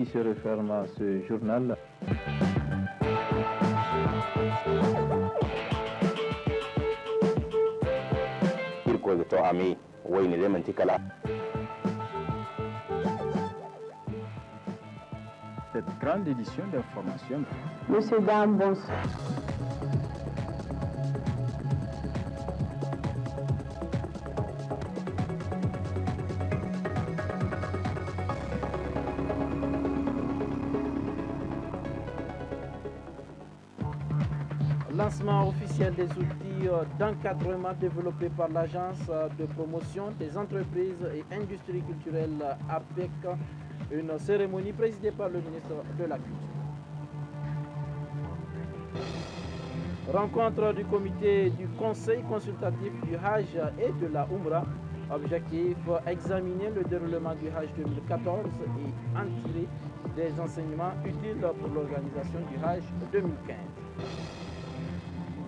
qui se referme à ce journal. Cette grande édition d'information. Monsieur, dame, bonsoir. Lancement officiel des outils d'encadrement développés par l'Agence de promotion des entreprises et industries culturelles APEC, une cérémonie présidée par le ministre de la Culture. Rencontre du comité du Conseil consultatif du Hajj et de la Umrah. Objectif, examiner le déroulement du Hajj 2014 et en tirer des enseignements utiles pour l'organisation du Hajj 2015.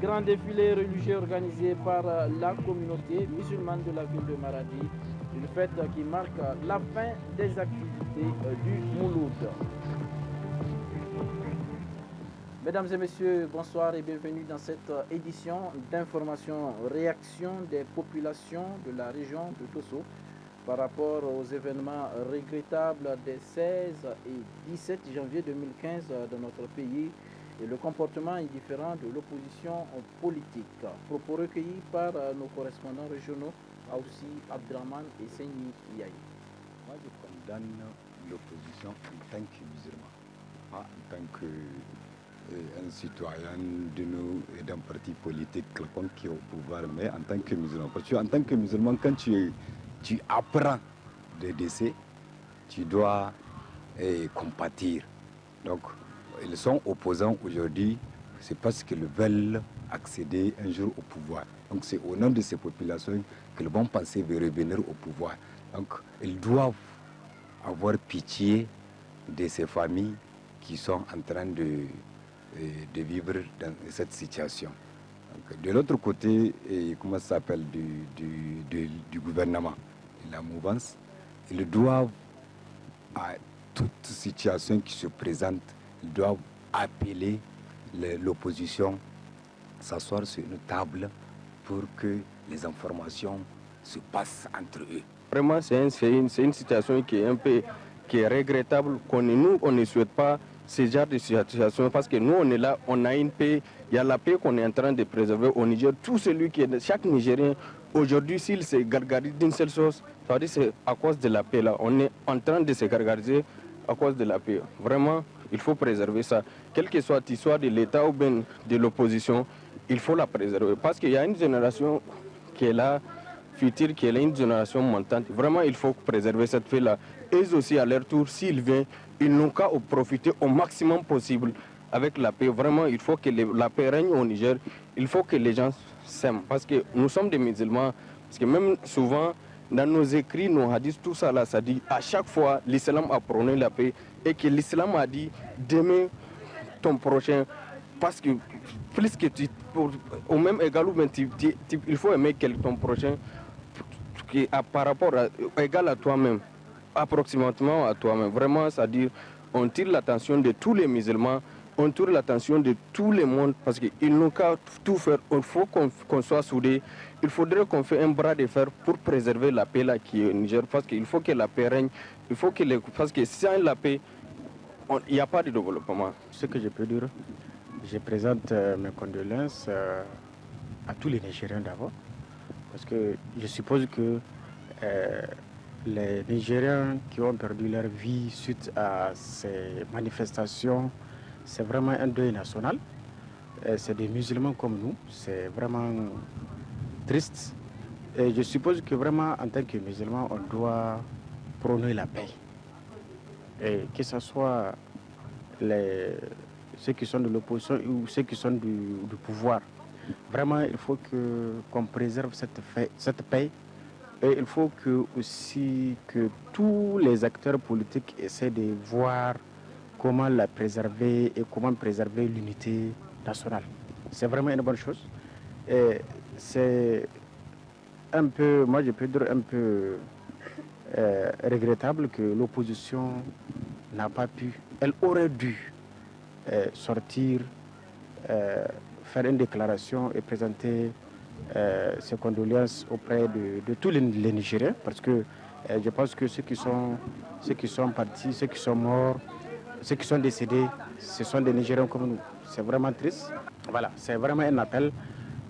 Grand défilé religieux organisé par la communauté musulmane de la ville de Maradi, une fête qui marque la fin des activités du Mouloud. Mesdames et messieurs, bonsoir et bienvenue dans cette édition d'information-réaction des populations de la région de Dosso par rapport aux événements regrettables des 16 et 17 janvier 2015 dans notre pays et le comportement indifférent de l'opposition politique. Propos recueillis par nos correspondants régionaux, Aoussi Abdraman et Seyni Yahi. Moi, je condamne l'opposition en tant que musulman, pas en tant qu'un citoyen de nous et d'un parti politique quelconque qui est au pouvoir, mais en tant que musulman. Parce qu'en tant que musulman, quand tu apprends des décès, tu dois compatir. Donc, ils sont opposants aujourd'hui, c'est parce qu'ils veulent accéder un jour au pouvoir. Donc c'est au nom de ces populations qu'ils vont penser de revenir au pouvoir. Donc ils doivent avoir pitié de ces familles qui sont en train de vivre dans cette situation. Donc, de l'autre côté, comment ça s'appelle, du gouvernement, la mouvance, ils doivent, à toute situation qui se présente, ils doivent appeler l'opposition, s'asseoir sur une table pour que les informations se passent entre eux. Vraiment, c'est une situation qui est regrettable. Nous, on ne souhaite pas ce genre de situation parce que nous, on est là, on a une paix. Il y a la paix qu'on est en train de préserver au Niger. Tout celui qui est, chaque Nigérien, aujourd'hui, s'il se gargarise d'une seule chose, ça veut dire c'est à cause de la paix là. On est en train de se gargariser à cause de la paix. Vraiment, il faut préserver ça. Quel que soit l'histoire de l'État ou bien de l'opposition, il faut la préserver. Parce qu'il y a une génération qui est là, future, qui est là, une génération montante. Vraiment, il faut préserver cette paix-là. Eux aussi, à leur tour, s'ils viennent, ils n'ont qu'à profiter au maximum possible avec la paix. Vraiment, il faut que la paix règne au Niger. Il faut que les gens s'aiment. Parce que nous sommes des musulmans. Parce que même souvent, dans nos écrits, nos hadiths, tout ça là, ça dit à chaque fois, l'islam a prôné la paix et que l'islam a dit d'aimer ton prochain parce que plus que tu, au même égal ou il faut aimer ton prochain qui par rapport à, égal à toi-même, approximativement à toi-même. Vraiment, c'est-à-dire, on tire l'attention de tous les musulmans, on tire l'attention de tout le monde parce qu'ils n'ont qu'à tout faire. Il faut qu'on soit soudés. Il faudrait qu'on fasse un bras de fer pour préserver la paix là qui est au Niger parce qu'il faut que la paix règne. Il faut que parce que sans la paix, il n'y a pas de développement. Ce que je peux dire, je présente mes condoléances à tous les Nigériens d'abord parce que je suppose que les Nigériens qui ont perdu leur vie suite à ces manifestations, c'est vraiment un deuil national. C'est des musulmans comme nous, c'est vraiment triste. Et je suppose que vraiment, en tant que musulmans, on doit prôner la paix. Et que ce soit ceux qui sont de l'opposition ou ceux qui sont du pouvoir. Vraiment, il faut qu'on préserve cette paix. Et il faut aussi que tous les acteurs politiques essaient de voir comment la préserver et comment préserver l'unité nationale. C'est vraiment une bonne chose. Et c'est un peu, moi je peux dire un peu regrettable que l'opposition n'a pas pu, elle aurait dû sortir, faire une déclaration et présenter ses condoléances auprès de tous les Nigériens, parce que je pense que ceux qui sont partis, ceux qui sont morts, ceux qui sont décédés, ce sont des Nigériens comme nous. C'est vraiment triste. Voilà, c'est vraiment un appel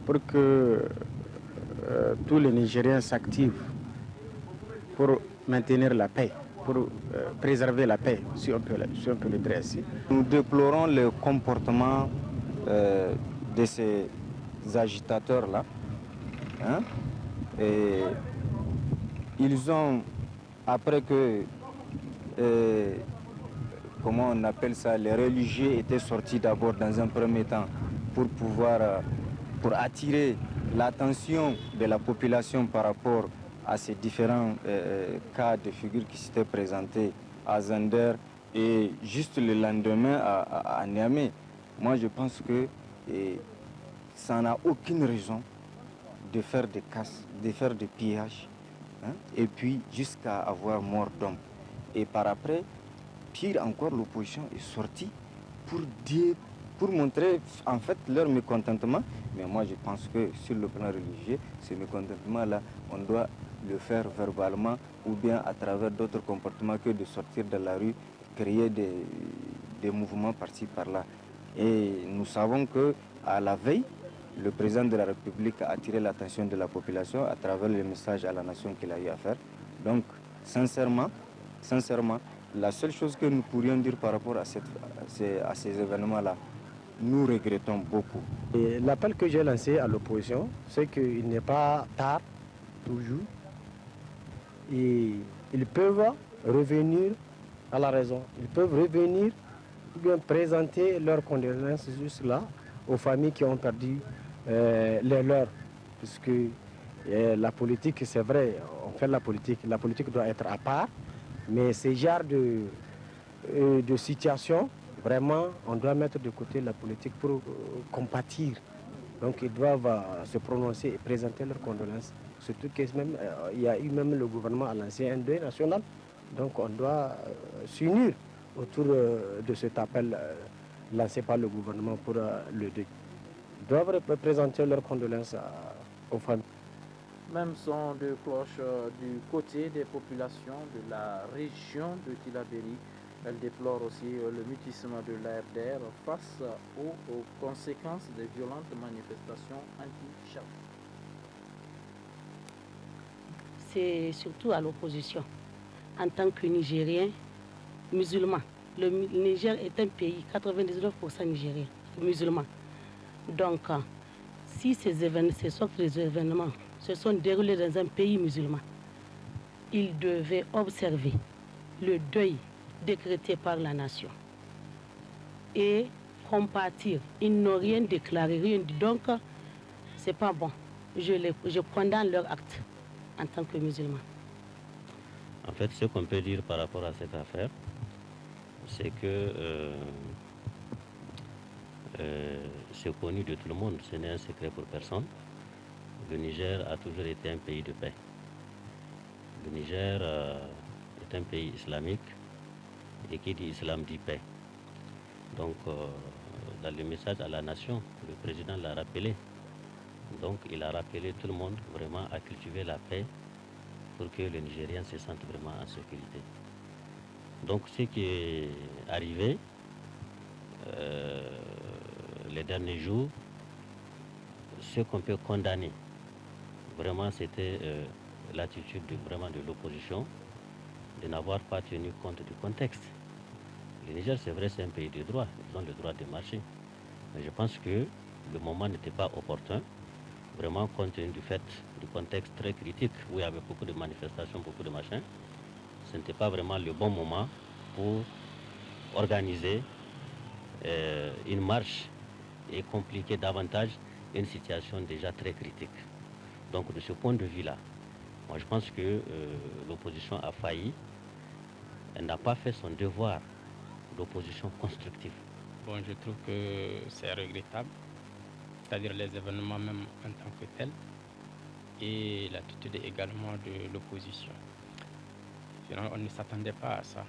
pour que tous les Nigériens s'activent pour maintenir la paix, pour préserver la paix, si on peut le dire ainsi. Nous déplorons le comportement de ces agitateurs-là. Hein? Et ils ont, après que, comment on appelle ça, les religieux étaient sortis d'abord dans un premier temps pour attirer l'attention de la population par rapport à ces différents cas de figure qui s'étaient présentés à Zander et juste le lendemain à Niamey. Moi, je pense que ça n'a aucune raison de faire des casses, de faire des pillages, hein, et puis jusqu'à avoir mort d'hommes. Et par après, pire encore, l'opposition est sortie pour montrer en fait leur mécontentement. Mais moi je pense que sur le plan religieux, ce mécontentement-là, on doit le faire verbalement ou bien à travers d'autres comportements que de sortir de la rue, créer des mouvements par-ci par-là. Et nous savons que à la veille, le président de la République a attiré l'attention de la population à travers le message à la nation qu'il a eu à faire. Donc, sincèrement, la seule chose que nous pourrions dire par rapport à ces événements-là, nous regrettons beaucoup. L'appel que j'ai lancé à l'opposition, c'est qu'il n'est pas tard, toujours, et ils peuvent revenir à la raison. Ils peuvent revenir ou bien présenter leurs condoléances juste là aux familles qui ont perdu les leurs. Puisque la politique, c'est vrai, on fait la politique doit être à part, mais ces genres de situation, vraiment, on doit mettre de côté la politique pour compatir. Donc ils doivent se prononcer et présenter leurs condoléances. Surtout qu'il y a eu même le gouvernement à lancer un deuil national. Donc on doit s'unir autour de cet appel lancé par le gouvernement pour le deuil. Ils doivent présenter leurs condoléances aux familles. Même son de cloche du côté des populations de la région de Tillabéri. Elle déplore aussi le mutisme de l'ARDR face aux conséquences des violentes manifestations anti-Chaf. C'est surtout à l'opposition. En tant que Nigérien musulman, le Niger est un pays 99% nigérien, musulman. Donc, si ces événements se sont déroulés dans un pays musulman, ils devaient observer le deuil décrété par la nation et compatir. Ils n'ont rien déclaré, rien dit. Donc, c'est pas bon. Je condamne leur acte en tant que musulman. En fait, ce qu'on peut dire par rapport à cette affaire, c'est que c'est connu de tout le monde, ce n'est un secret pour personne. Le Niger a toujours été un pays de paix. Le Niger est un pays islamique et qui dit islam dit paix. Donc, dans le message à la nation, le président l'a rappelé. Donc, il a rappelé tout le monde vraiment à cultiver la paix pour que les Nigériens se sentent vraiment en sécurité. Donc, ce qui est arrivé les derniers jours, ce qu'on peut condamner, vraiment, c'était l'attitude vraiment de l'opposition de n'avoir pas tenu compte du contexte. Le Niger, c'est vrai, c'est un pays de droit, ils ont le droit de marcher. Mais je pense que le moment n'était pas opportun, vraiment compte tenu du fait du contexte très critique où il y avait beaucoup de manifestations, beaucoup de machins. Ce n'était pas vraiment le bon moment pour organiser une marche et compliquer davantage une situation déjà très critique. Donc de ce point de vue-là, moi je pense que l'opposition a failli, elle n'a pas fait son devoir d'opposition constructive. Bon, je trouve que c'est regrettable, c'est-à-dire les événements même en tant que tels, et l'attitude également de l'opposition. On ne s'attendait pas à ça.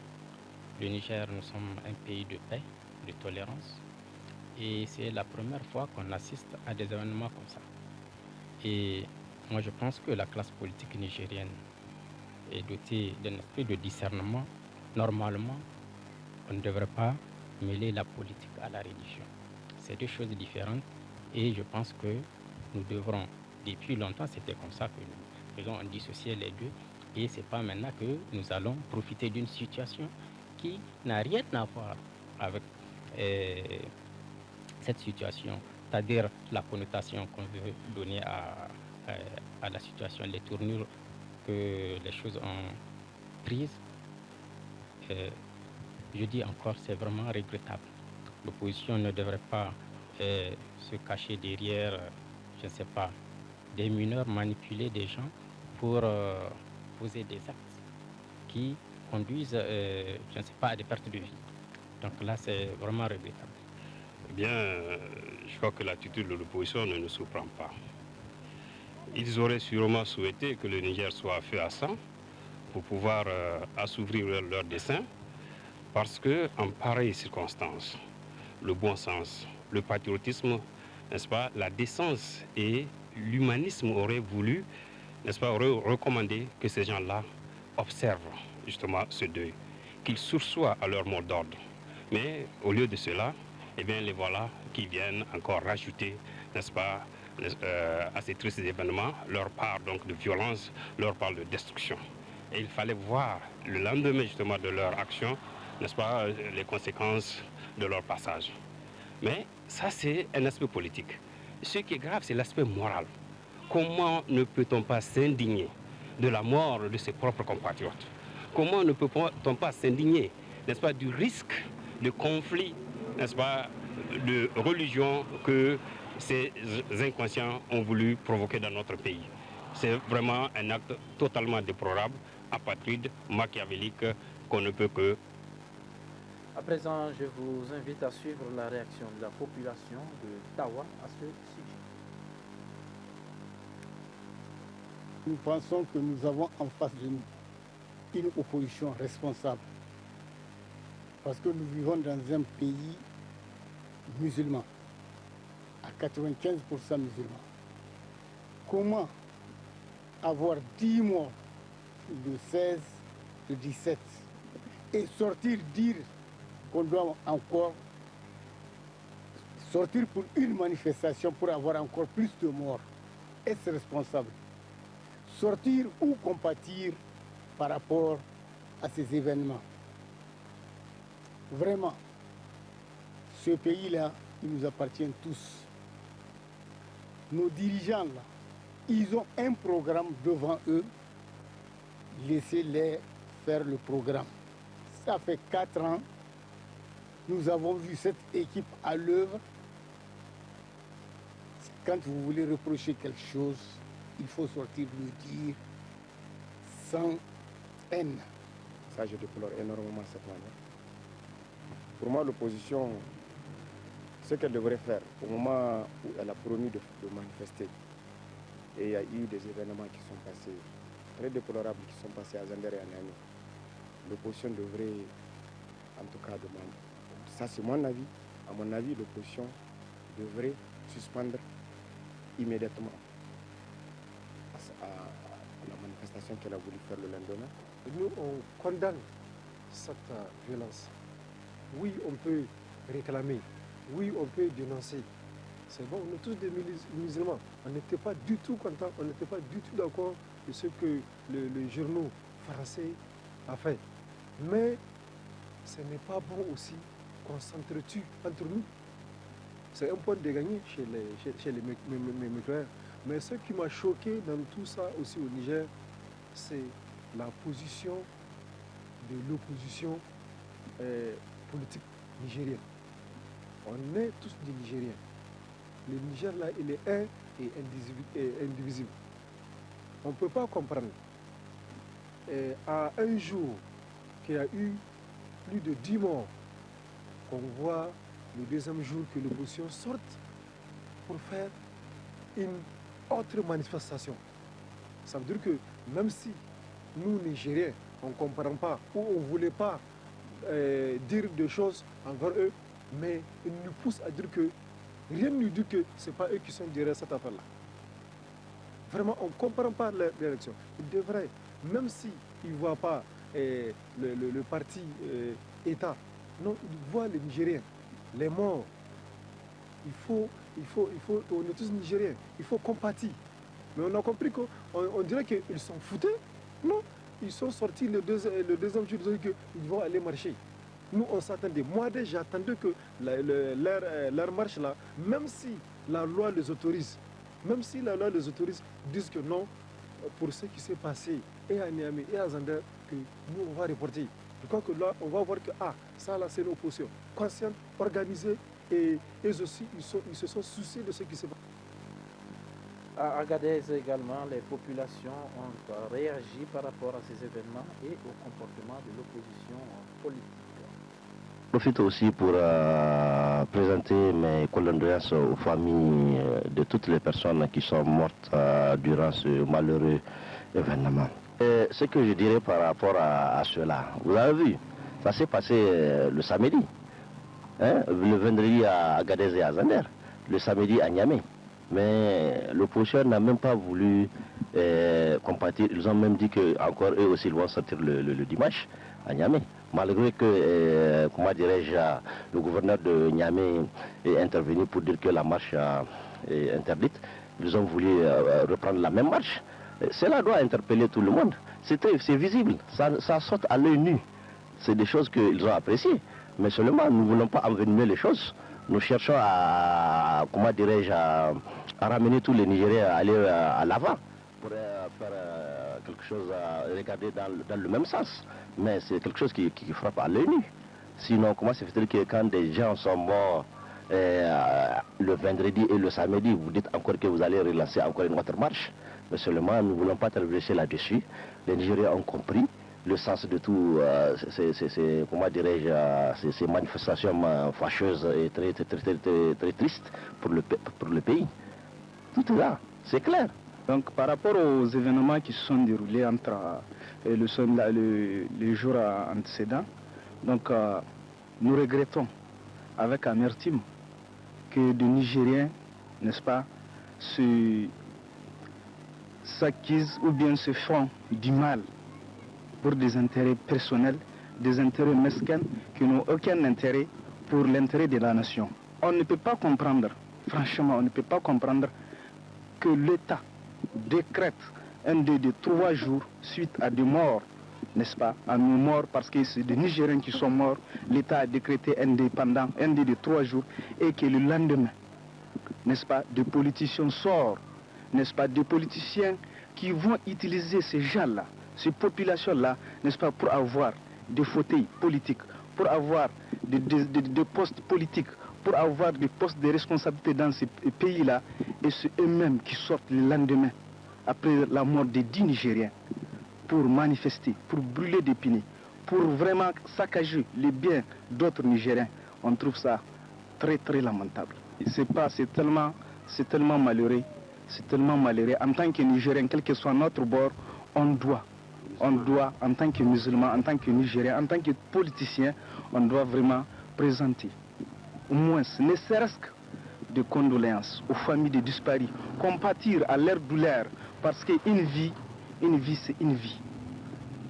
le Niger, nous sommes un pays de paix, de tolérance. Et c'est la première fois qu'on assiste à des événements comme ça. Et moi, je pense que la classe politique nigérienne est dotée d'un esprit de discernement. Normalement, on ne devrait pas mêler la politique à la religion. C'est deux choses différentes et je pense que nous devrons, depuis longtemps, c'était comme ça que nous faisons dissocier les deux. Et ce n'est pas maintenant que nous allons profiter d'une situation qui n'a rien à voir avec cette situation, c'est-à-dire la connotation qu'on veut donner à la situation, les tournures que les choses ont prises. Je dis encore, c'est vraiment regrettable. L'opposition ne devrait pas se cacher derrière, je ne sais pas, des mineurs, manipuler des gens pour poser des actes qui conduisent, je ne sais pas, à des pertes de vie. Donc là, c'est vraiment regrettable. Eh bien, je crois que l'attitude de l'opposition ne nous surprend pas. Ils auraient sûrement souhaité que le Niger soit à feu à sang pour pouvoir assouvir leur dessein, parce qu'en pareille circonstance, le bon sens, le patriotisme, n'est-ce pas, la décence et l'humanisme auraient voulu, n'est-ce pas, auraient recommandé que ces gens-là observent justement ce deuil, qu'ils sursoient à leur mot d'ordre. Mais au lieu de cela, eh bien, les voilà qui viennent encore rajouter, n'est-ce pas, à ces tristes événements, leur part donc de violence, leur part de destruction. Et il fallait voir le lendemain justement de leur action, n'est-ce pas, les conséquences de leur passage. Mais ça, c'est un aspect politique. Ce qui est grave, c'est l'aspect moral. Comment ne peut-on pas s'indigner de la mort de ses propres compatriotes? Comment ne peut-on pas s'indigner, n'est-ce pas, du risque de conflit, n'est-ce pas, de religion que ces inconscients ont voulu provoquer dans notre pays? C'est vraiment un acte totalement déplorable, apatride, machiavélique, qu'on ne peut que... À présent, je vous invite à suivre la réaction de la population de Tawa à ce sujet. Nous pensons que nous avons en face de nous une opposition responsable. Parce que nous vivons dans un pays musulman, à 95% musulman. Comment avoir 10 morts le 16, le 17 et sortir dire qu'on doit encore sortir pour une manifestation pour avoir encore plus de morts? Est-ce responsable? Sortir ou compatir par rapport à ces événements? Vraiment, ce pays-là, il nous appartient tous. Nos dirigeants, là, ils ont un programme devant eux. Laissez-les faire le programme. Ça fait 4 ans, nous avons vu cette équipe à l'œuvre. Quand vous voulez reprocher quelque chose, il faut sortir le dire sans haine. Ça, je déplore énormément cette manière. Pour moi, l'opposition, ce qu'elle devrait faire, au moment où elle a promis de manifester, et il y a eu des événements qui sont passés, très déplorables, qui sont passés à Zander et à Niamey, l'opposition devrait, en tout cas, demander. Ça, c'est mon avis. À mon avis, l'opposition devrait suspendre immédiatement à la manifestation qu'elle a voulu faire le lendemain. Nous, on condamne cette violence. Oui, on peut réclamer. Oui, on peut dénoncer. C'est bon, on est tous des musulmans. On n'était pas du tout contents, on n'était pas du tout d'accord de ce que le journal français a fait. Mais ce n'est pas bon aussi qu'on s'entretue entre nous. C'est un point de gagner chez les migrants. Mais ce qui m'a choqué dans tout ça aussi au Niger, c'est la position de l'opposition politique nigérienne. On est tous des Nigériens. Le Niger, là, il est un et indivisible. On ne peut pas comprendre. À un jour qu'il y a eu plus de 10 morts, qu'on voit le deuxième jour que l'opposition sorte pour faire une autre manifestation. Ça veut dire que même si nous, Nigériens, on ne comprend pas ou on ne voulait pas dire des choses envers eux, mais ils nous poussent à dire que rien ne nous dit que ce n'est pas eux qui sont derrière cette affaire-là. Vraiment, on ne comprend pas leur direction. Ils devraient, même s'ils ne voient pas le parti État, non, ils voient les Nigériens, les morts. On est tous Nigériens, il faut compatir. Mais on a compris qu'on dirait qu'ils s'en foutaient. Non, ils sont sortis le deuxième jour, ils ont dit qu'ils vont aller marcher. Nous, on s'attendait. Moi, déjà, j'attendais que leur marche là, même si la loi les autorise, disent que non, pour ce qui s'est passé et à Niamey et à Zander, que nous, on va reporter. Je crois que là, on va voir que ça là, c'est une opposition consciente, organisée, et eux aussi, ils se sont souciés de ce qui s'est passé. À Agadez également, les populations ont réagi par rapport à ces événements et au comportement de l'opposition politique. Je profite aussi pour présenter mes condoléances aux familles de toutes les personnes qui sont mortes durant ce malheureux événement. Et ce que je dirais par rapport à cela, vous avez vu, ça s'est passé le samedi, le vendredi à Agadez et à Zander, le samedi à Niamey. Mais l'opposition n'a même pas voulu compatir. Ils ont même dit qu'encore eux aussi ils vont sortir le dimanche à Niamey. Malgré que, comment dirais-je, le gouverneur de Niamey est intervenu pour dire que la marche est interdite, ils ont voulu reprendre la même marche. Cela doit interpeller tout le monde. C'est visible, ça saute à l'œil nu. C'est des choses qu'ils ont appréciées. Mais seulement, nous ne voulons pas envenimer les choses. Nous cherchons à, comment dirais-je, à ramener tous les Nigériens à aller à l'avant pour faire quelque chose à regarder dans le même sens. Mais c'est quelque chose qui frappe à l'œil nu. Sinon, comment se fait-il que quand des gens sont morts le vendredi et le samedi, vous dites encore que vous allez relancer encore une autre marche? Mais seulement, nous ne voulons pas traverser là-dessus. Les Nigériens ont compris le sens de tout, comment dirais-je, ces manifestations fâcheuses et très tristes pour le pays. Tout est là, c'est clair. Donc par rapport aux événements qui se sont déroulés entre les jours antécédents, donc nous regrettons avec amertume que des Nigériens, n'est-ce pas, s'acquisent ou bien se font du mal pour des intérêts personnels, des intérêts mesquins qui n'ont aucun intérêt pour l'intérêt de la nation. On ne peut pas comprendre, franchement, on ne peut pas comprendre que l'État décrète un deuil de 3 jours suite à des morts, n'est-ce pas, à nos morts, parce que c'est des Nigériens qui sont morts. L'État a décrété un deuil de 3 jours et que le lendemain, n'est-ce pas, des politiciens sortent, n'est-ce pas, des politiciens qui vont utiliser ces gens-là, ces populations-là, n'est-ce pas, pour avoir des fauteuils politiques, pour avoir des postes politiques, pour avoir des postes de responsabilité dans ces pays-là, et c'est eux-mêmes qui sortent le lendemain, après la mort des 10 Nigériens, pour manifester, pour brûler des pneus, pour vraiment saccager les biens d'autres Nigériens. On trouve ça très très lamentable. C'est tellement malheureux, c'est tellement malheureux. En tant que Nigérien, quel que soit notre bord, on doit, en tant que musulman, en tant que Nigérien, en tant que politicien, on doit vraiment présenter, au moins, ne serait-ce que de condoléances aux familles des disparus, compatir à leur douleur, parce qu'une vie, c'est une vie.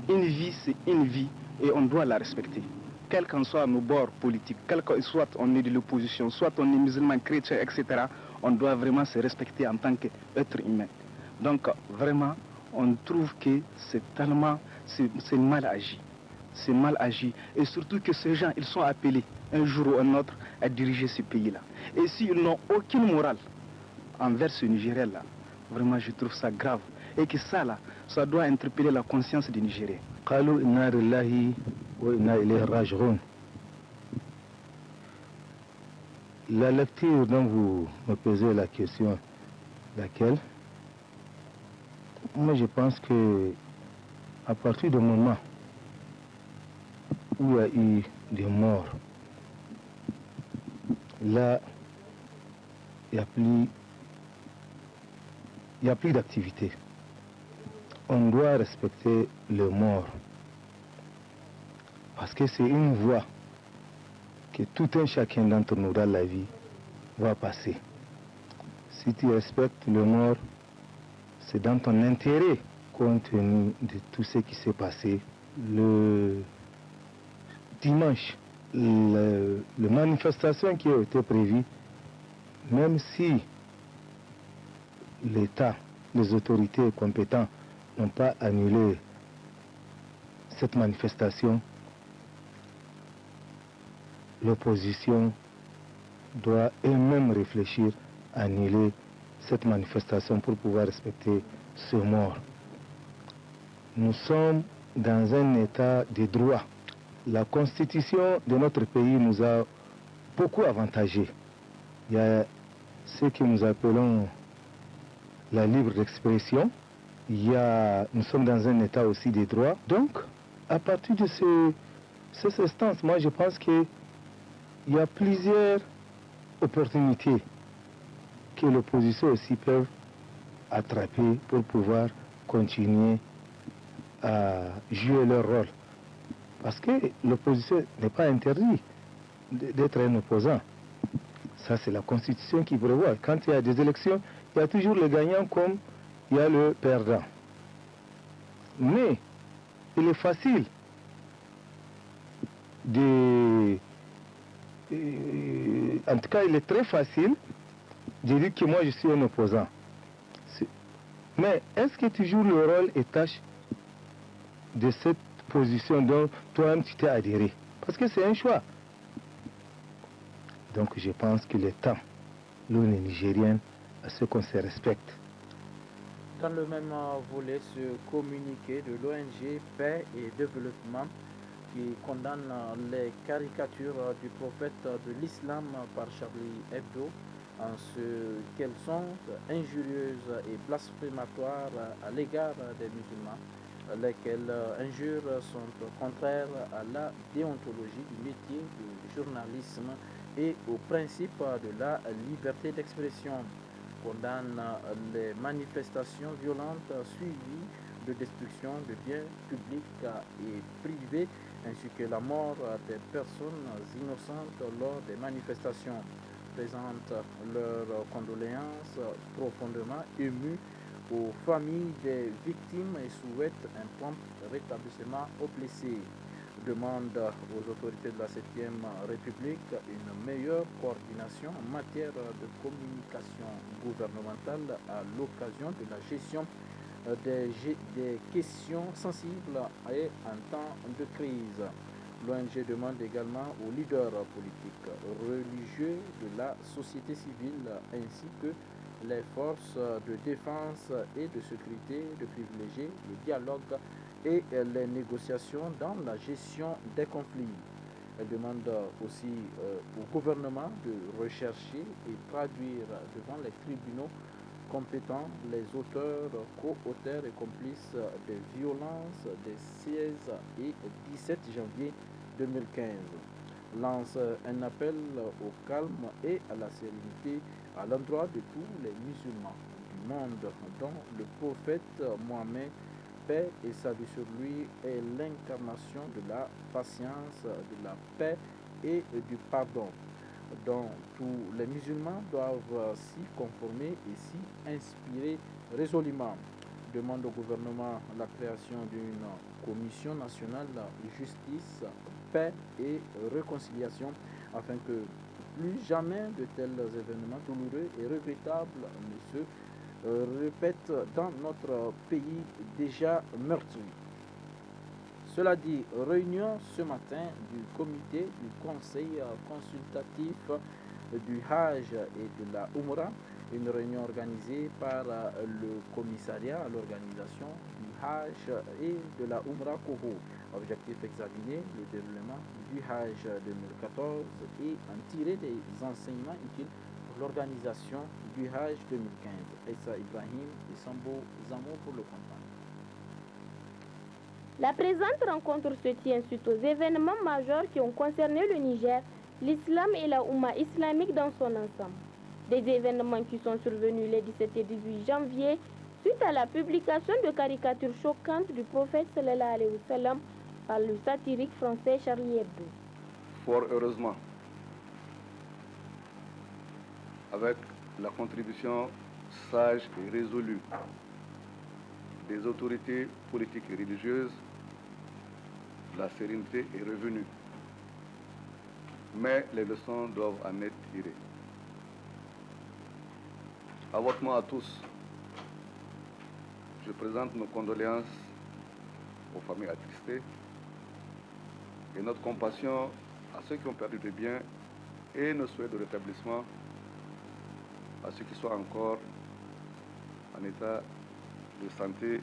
Une vie, c'est une vie, et on doit la respecter. Quels qu'en soient nos bords politiques, soit on est de l'opposition, soit on est musulman, chrétien, etc., on doit vraiment se respecter en tant qu'être humain. Donc, vraiment, on trouve que c'est mal agi. C'est mal agi. Et surtout que ces gens, ils sont appelés un jour ou un autre à diriger ce pays-là. Et s'ils n'ont aucune morale envers ce Nigérien-là, vraiment je trouve ça grave. Et que ça là, ça doit interpeller la conscience des Nigériens. La lecture dont vous me posez la question, laquelle, moi je pense que à partir du moment où il y a eu des morts, là, il n'y a plus d'activité. On doit respecter les morts. Parce que c'est une voie que tout un chacun d'entre nous dans la vie va passer. Si tu respectes le mort, c'est dans ton intérêt, compte tenu de tout ce qui s'est passé. Le dimanche, la manifestation qui a été prévue, même si l'État, les autorités compétentes n'ont pas annulé cette manifestation, l'opposition doit elle-même réfléchir à annuler cette manifestation pour pouvoir respecter ce mort. Nous sommes dans un état de droit. La constitution de notre pays nous a beaucoup avantagés. Il y a ce que nous appelons la libre expression. Nous sommes dans un état aussi de droit. Donc, à partir de ces instances, moi je pense qu'il y a plusieurs opportunités que l'opposition aussi peut attraper pour pouvoir continuer à jouer leur rôle. Parce que l'opposition n'est pas interdite d'être un opposant. Ça, c'est la Constitution qui prévoit. Quand il y a des élections, il y a toujours le gagnant comme il y a le perdant. Mais il est facile en tout cas, il est très facile de dire que moi je suis un opposant. Mais est-ce que tu joues le rôle et tâche de cette position dont toi-même tu t'es adhéré? Parce que c'est un choix. Donc je pense qu'il est temps, nous les Nigériens, à ce qu'on se respecte. Dans le même volet, ce communiqué de l'ONG Paix et Développement qui condamne les caricatures du prophète de l'islam par Charlie Hebdo en ce qu'elles sont injurieuses et blasphématoires à l'égard des musulmans, lesquelles injures sont contraires à la déontologie du métier du journalisme et au principe de la liberté d'expression, condamne les manifestations violentes suivies de destruction de biens publics et privés, ainsi que la mort des personnes innocentes lors des manifestations, présente leurs condoléances profondément émues aux familles des victimes et souhaite un prompt rétablissement aux blessés. Demande aux autorités de la 7e République une meilleure coordination en matière de communication gouvernementale à l'occasion de la gestion des questions sensibles et en temps de crise. L'ONG demande également aux leaders politiques, religieux de la société civile ainsi que les forces de défense et de sécurité de privilégier le dialogue et les négociations dans la gestion des conflits. Elle demande aussi au gouvernement de rechercher et traduire devant les tribunaux compétents les auteurs, co-auteurs et complices des violences des 16 et 17 janvier 2015. Lance un appel au calme et à la sérénité à l'endroit de tous les musulmans du monde, dont le prophète Mohammed, paix et salut sur lui, est l'incarnation de la patience, de la paix et du pardon, dont tous les musulmans doivent s'y conformer et s'y inspirer résolument. Demande au gouvernement la création d'une commission nationale justice, paix et réconciliation afin que plus jamais de tels événements douloureux et regrettables ne se répètent dans notre pays déjà meurtri. Cela dit, réunion ce matin du comité du conseil consultatif du Hajj et de la Umrah, une réunion organisée par le commissariat à l'organisation du Hajj et de la Umrah Koho. Objectif examiner le déroulement du Hajj 2014 et en tirer des enseignements utiles pour l'organisation du Hajj 2015. Essa Ibrahim et Sambo Zamo pour le contact. La présente rencontre se tient suite aux événements majeurs qui ont concerné le Niger, l'islam et la Oumma islamique dans son ensemble. Des événements qui sont survenus les 17 et 18 janvier suite à la publication de caricatures choquantes du prophète sallallahu alayhi wa sallam par le satirique français Charlie Hebdo. Fort heureusement, avec la contribution sage et résolue des autorités politiques et religieuses, la sérénité est revenue. Mais les leçons doivent en être tirées. Avortement à tous. Je présente nos condoléances aux familles attristées et notre compassion à ceux qui ont perdu des biens et nos souhaits de rétablissement à ceux qui sont encore en état de santé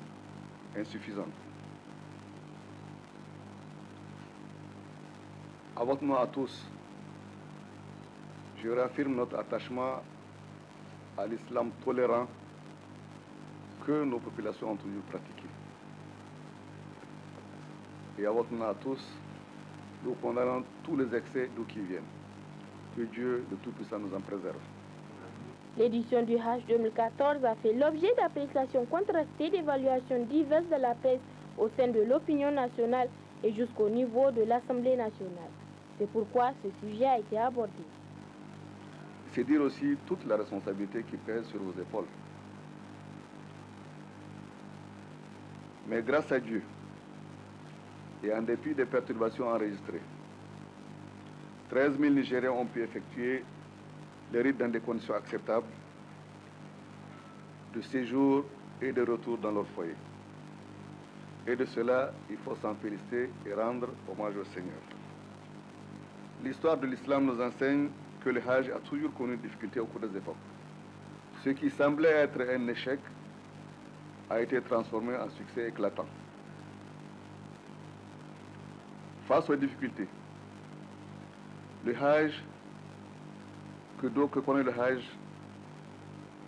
insuffisante. Avortement à tous. Je réaffirme notre attachement à l'islam tolérant que nos populations ont toujours pratiqué. Et avortement à tous, nous condamnons tous les excès d'où qu'ils viennent. Que Dieu, le Tout-Puissant, nous en préserve. L'édition du Hajj 2014 a fait l'objet d'appréciations contrastées d'évaluations diverses de la presse au sein de l'opinion nationale et jusqu'au niveau de l'Assemblée nationale. C'est pourquoi ce sujet a été abordé. C'est dire aussi toute la responsabilité qui pèse sur vos épaules. Mais grâce à Dieu, et en dépit des perturbations enregistrées, 13 000 Nigériens ont pu effectuer le rite dans des conditions acceptables de séjour et de retour dans leur foyer. Et de cela, il faut s'en féliciter et rendre hommage au Seigneur. L'histoire de l'islam nous enseigne que le Hajj a toujours connu des difficultés au cours des époques. Ce qui semblait être un échec a été transformé en succès éclatant. Face aux difficultés, le Hajj, que connaît le Hajj,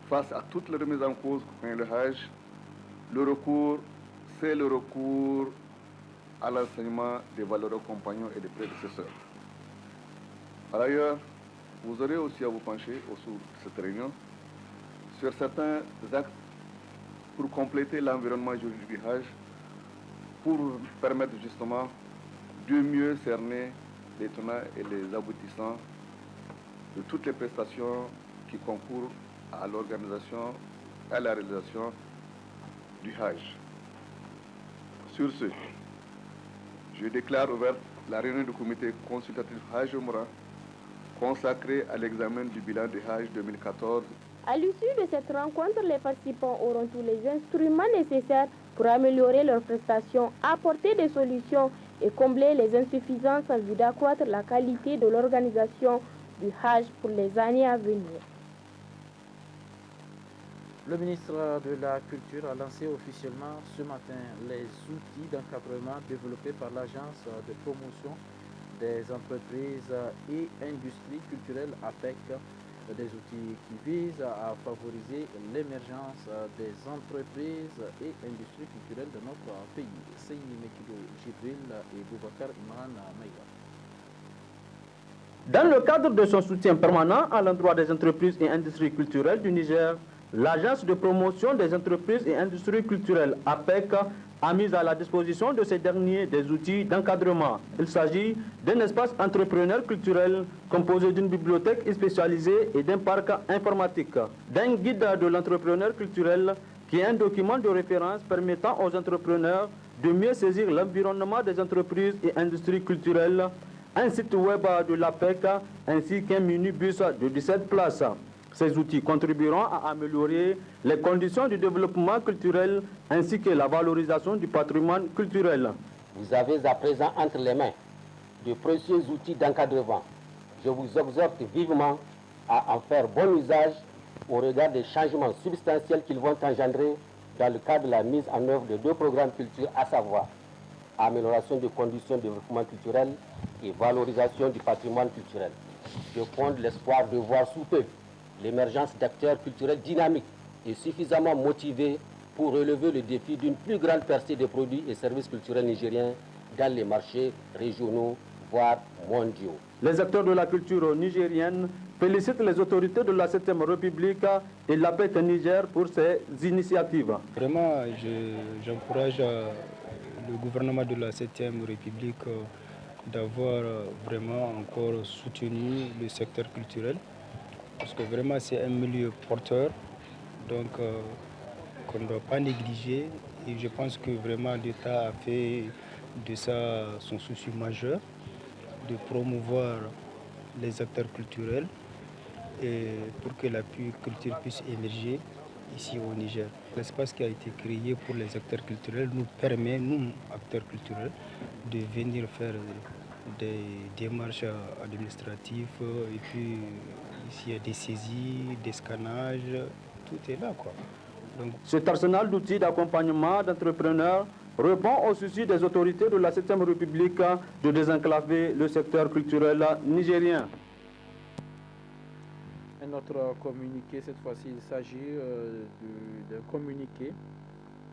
face à toutes les remises en cause que connaît le Hajj, le recours, c'est le recours à l'enseignement des valeureux compagnons et des prédécesseurs. Par ailleurs, vous aurez aussi à vous pencher au cours de cette réunion sur certains actes pour compléter l'environnement juridique du Hajj, pour permettre justement de mieux cerner les tenants et les aboutissants de toutes les prestations qui concourent à l'organisation et à la réalisation du Hajj. Sur ce, je déclare ouverte la réunion du comité consultatif Hajj Umrah consacrée à l'examen du bilan du Hajj 2014. À l'issue de cette rencontre, les participants auront tous les instruments nécessaires pour améliorer leurs prestations, apporter des solutions et combler les insuffisances en vue d'accroître la qualité de l'organisation du Hajj pour les années à venir. Le ministre de la Culture a lancé officiellement ce matin les outils d'encadrement développés par l'Agence de promotion des entreprises et industries culturelles APEC, des outils qui visent à favoriser l'émergence des entreprises et industries culturelles de notre pays. Seyni Mekido Jibril et Boubacar Imran Maïga. Dans le cadre de son soutien permanent à l'endroit des entreprises et industries culturelles du Niger, l'Agence de promotion des entreprises et industries culturelles APEC a mis à la disposition de ces derniers des outils d'encadrement. Il s'agit d'un espace entrepreneur culturel composé d'une bibliothèque spécialisée et d'un parc informatique, d'un guide de l'entrepreneur culturel qui est un document de référence permettant aux entrepreneurs de mieux saisir l'environnement des entreprises et industries culturelles, un site web de l'APEC ainsi qu'un minibus de 17 places. Ces outils contribueront à améliorer les conditions du développement culturel ainsi que la valorisation du patrimoine culturel. Vous avez à présent entre les mains de précieux outils d'encadrement. Je vous exhorte vivement à en faire bon usage au regard des changements substantiels qu'ils vont engendrer dans le cadre de la mise en œuvre de 2 programmes culturels, à savoir amélioration des conditions de développement culturel et valorisation du patrimoine culturel. Je fonde l'espoir de voir sous peu l'émergence d'acteurs culturels dynamiques et suffisamment motivés pour relever le défi d'une plus grande percée des produits et services culturels nigériens dans les marchés régionaux, voire mondiaux. Les acteurs de la culture nigérienne félicitent les autorités de la 7e République et l'APEC Niger pour ces initiatives. Vraiment, j'encourage le gouvernement de la 7e République d'avoir vraiment encore soutenu le secteur culturel, parce que vraiment c'est un milieu porteur, donc qu'on ne doit pas négliger. Et je pense que vraiment l'État a fait de ça son souci majeur, de promouvoir les acteurs culturels et pour que la culture puisse émerger ici au Niger. L'espace qui a été créé pour les acteurs culturels nous permet, nous, acteurs culturels, de venir faire des démarches administratives et puis ici il y a des saisies, des scannages, tout est là quoi. Donc, cet arsenal d'outils d'accompagnement d'entrepreneurs répond au souci des autorités de la 7e République de désenclaver le secteur culturel nigérien. Un autre communiqué, cette fois-ci, il s'agit d'un communiqué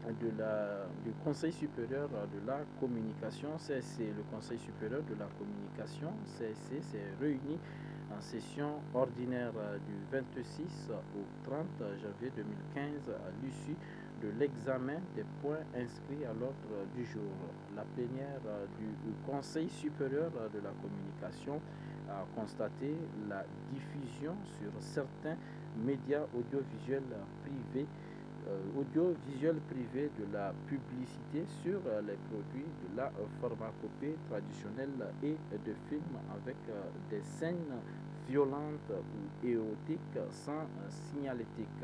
du Conseil supérieur de la communication, CSC. Le Conseil supérieur de la communication, CSC, s'est réuni en session ordinaire du 26 au 30 janvier 2015 à l'issue de l'examen des points inscrits à l'ordre du jour. La plénière du Conseil supérieur de la communication a constaté la diffusion sur certains médias audiovisuels privés de la publicité sur les produits de la pharmacopée traditionnelle et de films avec des scènes violentes ou érotiques sans signalétique.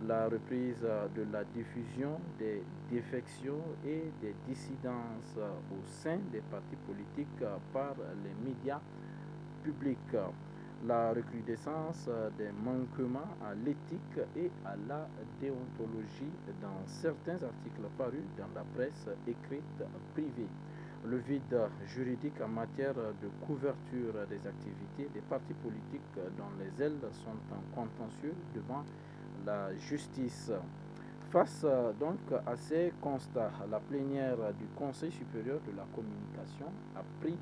La reprise de la diffusion des défections et des dissidences au sein des partis politiques par les médias publics, la recrudescence des manquements à l'éthique et à la déontologie dans certains articles parus dans la presse écrite privée, le vide juridique en matière de couverture des activités des partis politiques dont les ailes sont en contentieux devant la justice. Face donc à ces constats, la plénière du Conseil supérieur de la communication a pris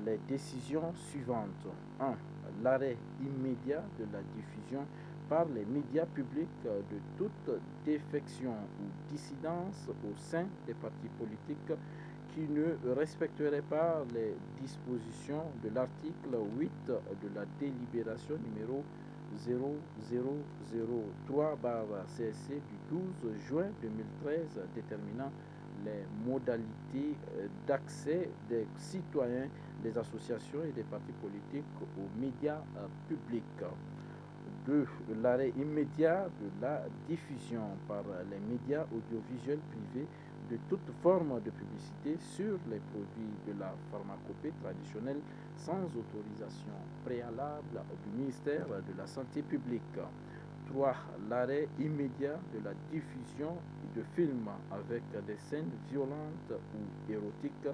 les décisions suivantes. 1. L'arrêt immédiat de la diffusion par les médias publics de toute défection ou dissidence au sein des partis politiques qui ne respecteraient pas les dispositions de l'article 8 de la délibération numéro 0003/CSC du 12 juin 2013 déterminant les modalités d'accès des citoyens, des associations et des partis politiques aux médias publics. 2. L'arrêt immédiat de la diffusion par les médias audiovisuels privés de toute forme de publicité sur les produits de la pharmacopée traditionnelle sans autorisation préalable du ministère de la Santé publique. 3. L'arrêt immédiat de la diffusion de films avec des scènes violentes ou érotiques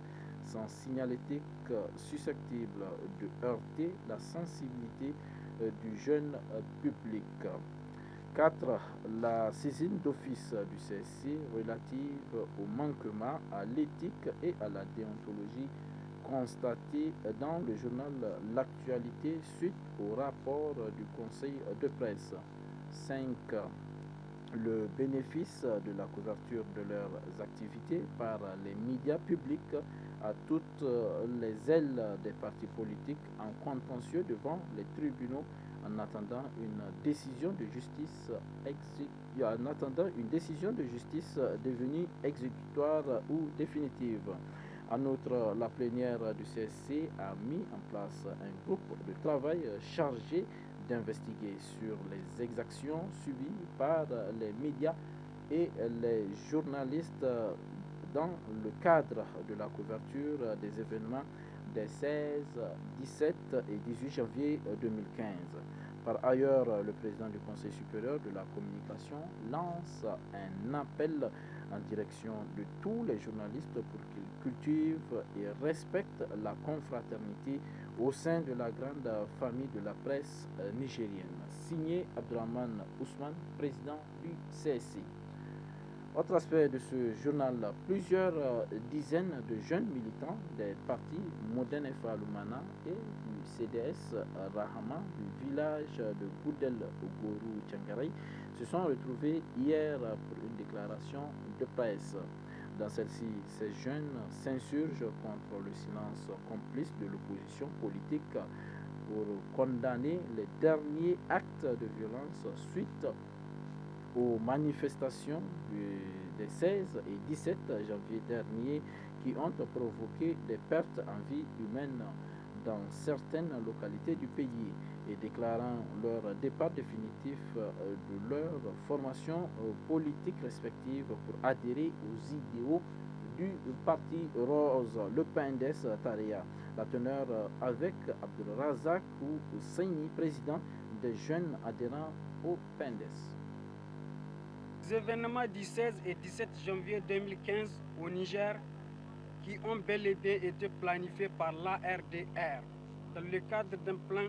sans signalétique susceptible de heurter la sensibilité du jeune public. 4. La saisine d'office du CSC relative au manquement à l'éthique et à la déontologie constaté dans le journal L'Actualité suite au rapport du Conseil de presse. 5. Le bénéfice de la couverture de leurs activités par les médias publics à toutes les ailes des partis politiques en contentieux devant les tribunaux en attendant une décision de justice devenue exécutoire ou définitive. En outre, la plénière du CSC a mis en place un groupe de travail chargé d'investiguer sur les exactions subies par les médias et les journalistes dans le cadre de la couverture des événements des 16, 17 et 18 janvier 2015. Par ailleurs, le président du Conseil supérieur de la communication lance un appel en direction de tous les journalistes pour qu'ils cultivent et respectent la confraternité au sein de la grande famille de la presse nigérienne. Signé Abdurrahman Ousmane, président du CSC. Autre aspect de ce journal, plusieurs dizaines de jeunes militants des partis Modern FA Lumana et du CDS Rahama du village de Goudel au Gourou Tchangaray se sont retrouvés hier pour une déclaration de presse. Dans celle-ci, ces jeunes s'insurgent contre le silence complice de l'opposition politique pour condamner les derniers actes de violence suite aux manifestations des 16 et 17 janvier dernier qui ont provoqué des pertes en vie humaine dans certaines localités du pays et déclarant leur départ définitif de leur formation politique respective pour adhérer aux idéaux du parti rose, le PNDS Tareya. La teneur avec Abdelrazak Saini, président des jeunes adhérents au PNDS. Les événements du 16 et 17 janvier 2015 au Niger qui ont bel et bien été planifiés par l'ARDR dans le cadre d'un plan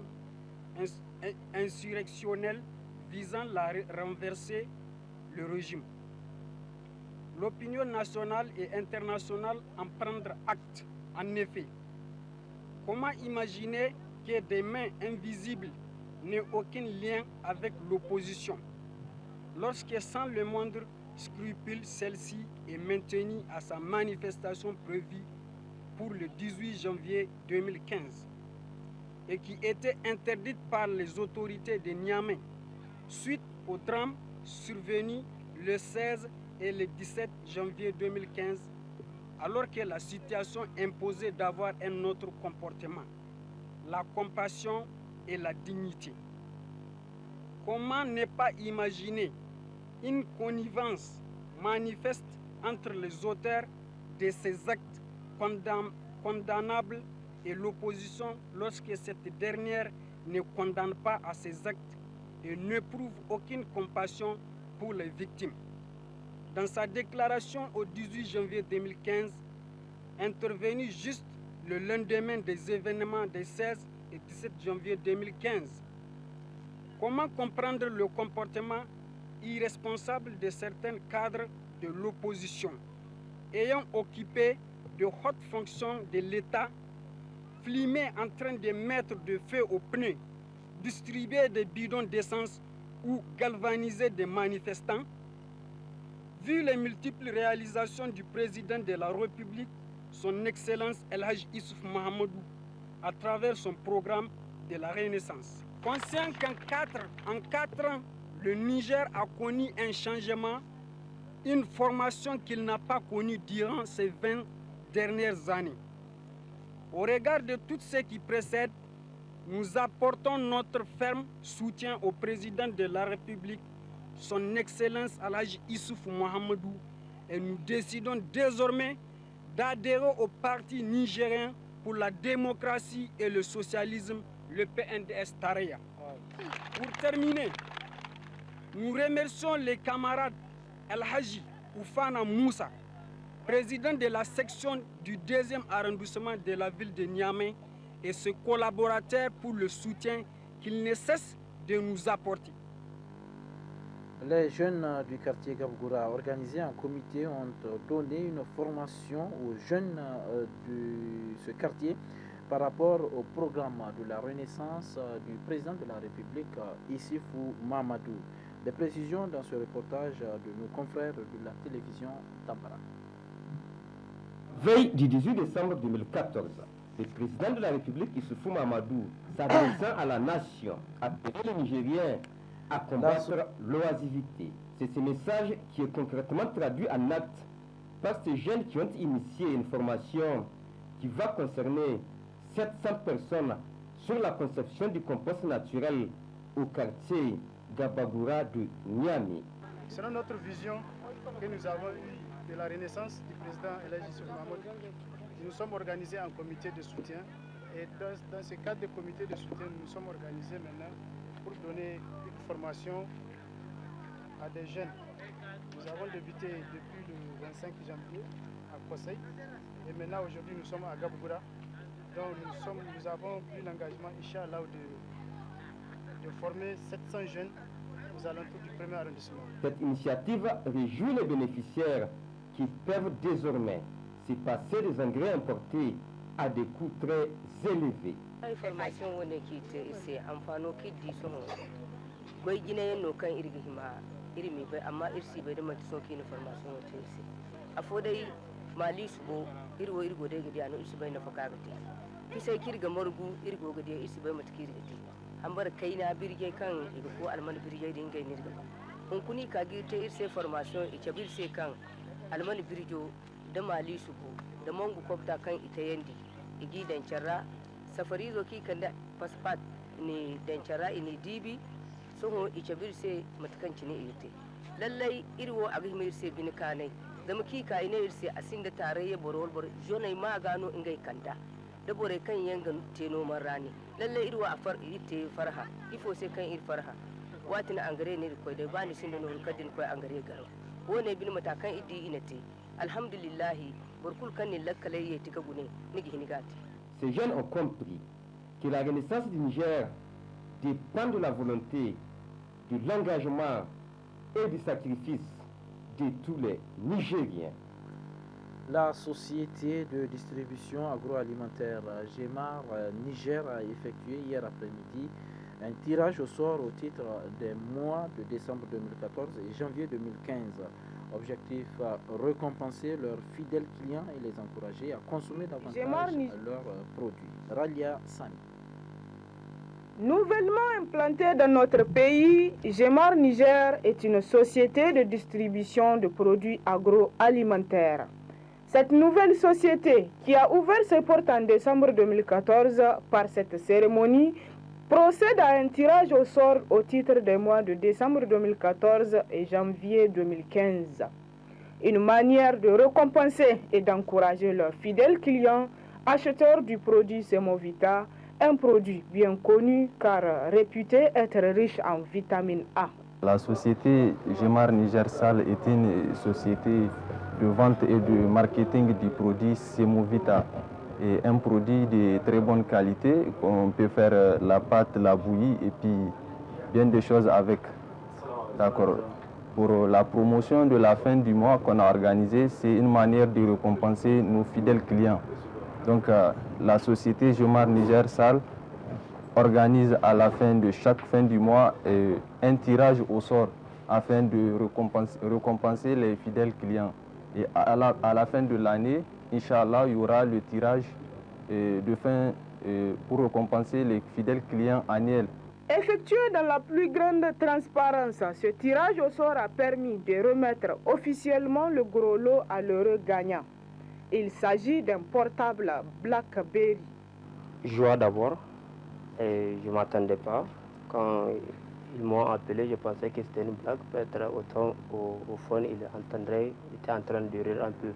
insurrectionnel visant à renverser le régime. L'opinion nationale et internationale en prendre acte. En effet, comment imaginer que des mains invisibles n'aient aucun lien avec l'opposition, lorsque sans le moindre scrupule, celle-ci est maintenue à sa manifestation prévue pour le 18 janvier 2015 et qui était interdite par les autorités de Niamey suite au drame survenu le 16 et le 17 janvier 2015, alors que la situation imposait d'avoir un autre comportement, la compassion et la dignité. Comment ne pas imaginer une connivence manifeste entre les auteurs de ces actes condamnables et l'opposition lorsque cette dernière ne condamne pas à ces actes et n'éprouve aucune compassion pour les victimes. Dans sa déclaration au 18 janvier 2015, intervenue juste le lendemain des événements des 16 et 17 janvier 2015, comment comprendre le comportement irresponsable de certains cadres de l'opposition ayant occupé de hautes fonctions de l'État, filmés en train de mettre de feu aux pneus, distribuer des bidons d'essence ou galvaniser des manifestants? Vu les multiples réalisations du président de la République, son Excellence El Hadj Issouf Mahamadou, à travers son programme de la Renaissance. Conscient qu'en 4 ans, le Niger a connu un changement, une formation qu'il n'a pas connue durant ces 20 dernières années. Au regard de tout ce qui précède, nous apportons notre ferme soutien au président de la République, son Excellence El Hadj Issouf Mahamadou, et nous décidons désormais d'adhérer au parti nigérien pour la démocratie et le socialisme, le PNDS Tareya. Pour terminer, nous remercions les camarades El Hadji Oufana Moussa, président de la section du 2e arrondissement de la ville de Niamey, et ses collaborateurs pour le soutien qu'ils ne cessent de nous apporter. Les jeunes du quartier Gabgoura, organisés en comité, ont donné une formation aux jeunes de ce quartier par rapport au programme de la Renaissance du président de la République, Issifou Mahamadou. Des précisions dans ce reportage de nos confrères de la télévision Tambara. Veille du 18 décembre 2014, le président de la République, Issifou Mahamadou, s'adressant à la nation, a appelé les Nigériens à combattre l'oisivité. C'est ce message qui est concrètement traduit en actes par ces jeunes qui ont initié une formation qui va concerner 700 personnes sur la conception du compost naturel au quartier Gabagoura de Niamey. Selon notre vision que nous avons eue de la renaissance du président El Hadji Issouf Mahamadou, nous sommes organisés en comité de soutien et dans ce cadre de comité de soutien, nous sommes organisés maintenant pour donner une formation à des jeunes. Nous avons débuté depuis le 25 janvier à Kosei et maintenant aujourd'hui nous sommes à Gabagoura. Donc nous avons pris l'engagement, Inch'Allah, de former 700 jeunes aux alentours du 1er arrondissement. Cette initiative réjouit les bénéficiaires qui peuvent désormais se passer des engrais importés à des coûts très élevés. Information wanda ke ce amfano kiddi sun goy gine no kan irgi hima iri mi bai amma irsi bai da mata soki na formation wata irsi a fo dai mali su bo irwo irgo dai gadi anu irsi bai na faka gati ki sai kirga morgu irgo gadi irsi bai mata kirga gati an bar kai na birge kan iga ko alman birge din gai nirga hun kuni ka girte irse formation ike birse kan alman birjo da mali su bo da mangu kwabta kan ita yandi igi dancarra safari zo ki kan da passport ni dancarra ini dibi soho ike birse matakanci ne irte lallai irwo a gihme irse bin kanai zama ki ka ine irse asinda tarayya borol bor jonai ma gano ingai kanta da bore kan yanga teno marani lallai irwo a far ite farha ifo sai kan ir farha watina angare ne ko da bani sinda no kadin ko angare garo wone bin matakan iddi inate alhamdulillah burkul kan ni lakkale yeti ka gune nigi hinigati. Ces jeunes ont compris que la renaissance du Niger dépend de la volonté, de l'engagement et du sacrifice de tous les Nigériens. La société de distribution agroalimentaire GEMAR Niger a effectué hier après-midi un tirage au sort au titre des mois de décembre 2014 et janvier 2015. Objectif, récompenser leurs fidèles clients et les encourager à consommer davantage leurs produits. Ralia Sani. Nouvellement implantée dans notre pays, GEMAR Niger est une société de distribution de produits agroalimentaires. Cette nouvelle société, qui a ouvert ses portes en décembre 2014 par cette cérémonie, procède à un tirage au sort au titre des mois de décembre 2014 et janvier 2015. Une manière de récompenser et d'encourager leurs fidèles clients acheteurs du produit Semovita, un produit bien connu car réputé être riche en vitamine A. La société GEMAR Niger Sal est une société de vente et de marketing du produit Semovita. Et un produit de très bonne qualité, on peut faire la pâte, la bouillie et puis bien des choses avec. D'accord. Pour la promotion de la fin du mois qu'on a organisée, c'est une manière de récompenser nos fidèles clients. Donc la société GEMAR Niger Sal organise à la fin de chaque fin du mois un tirage au sort afin de récompenser les fidèles clients. Et à la fin de l'année, Inch'Allah, il y aura le tirage de fin pour récompenser les fidèles clients annuels. Effectué dans la plus grande transparence, ce tirage au sort a permis de remettre officiellement le gros lot à l'heureux gagnant. Il s'agit d'un portable BlackBerry. Joie d'abord, et je ne m'attendais pas. Quand ils m'ont appelé, je pensais que c'était une blague. Peut-être au fond, il était en train de rire un peu,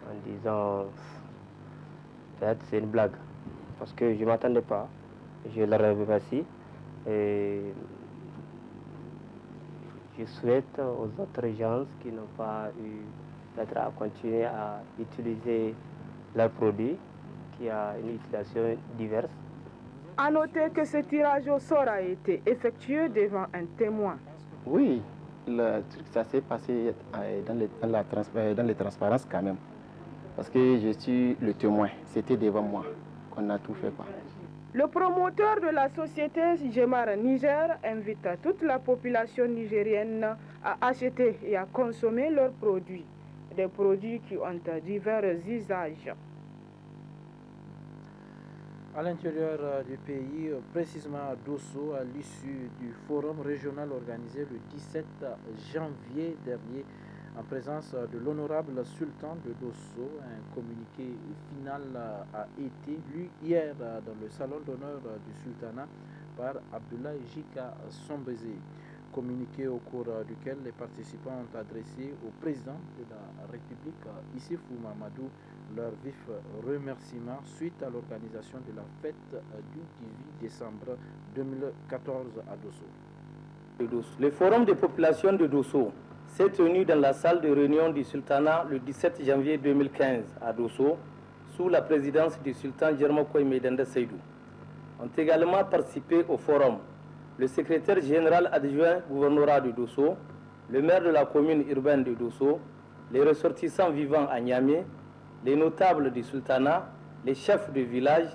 en disant peut-être c'est une blague, parce que je ne m'attendais pas. Je leur remercie et je souhaite aux autres gens qui n'ont pas eu peut-être à continuer à utiliser leurs produits, qui a une utilisation diverse. A noter que ce tirage au sort a été effectué devant un témoin. Oui, le truc ça s'est passé dans les transparences quand même. Parce que je suis le témoin, c'était devant moi qu'on a tout fait. Quoi. Le promoteur de la société GEMAR Niger invite toute la population nigérienne à acheter et à consommer leurs produits, des produits qui ont divers usages. À l'intérieur du pays, précisément à Dosso, à l'issue du forum régional organisé le 17 janvier dernier, en présence de l'honorable sultan de Dosso, un communiqué final a été lu hier dans le salon d'honneur du sultanat par Abdoulaye Jika Sombézé. Communiqué au cours duquel les participants ont adressé au président de la République, Issifou Mamadou, leur vif remerciement suite à l'organisation de la fête du 18 décembre 2014 à Dosso. Le forum de population de Dosso s'est tenu dans la salle de réunion du sultanat le 17 janvier 2015 à Dosso, sous la présidence du sultan Djermokoy Medenda Seydou. Ont également participé au forum le secrétaire général adjoint gouvernorat de Dosso, le maire de la commune urbaine de Dosso, les ressortissants vivant à Niamey, les notables du sultanat, les chefs de village,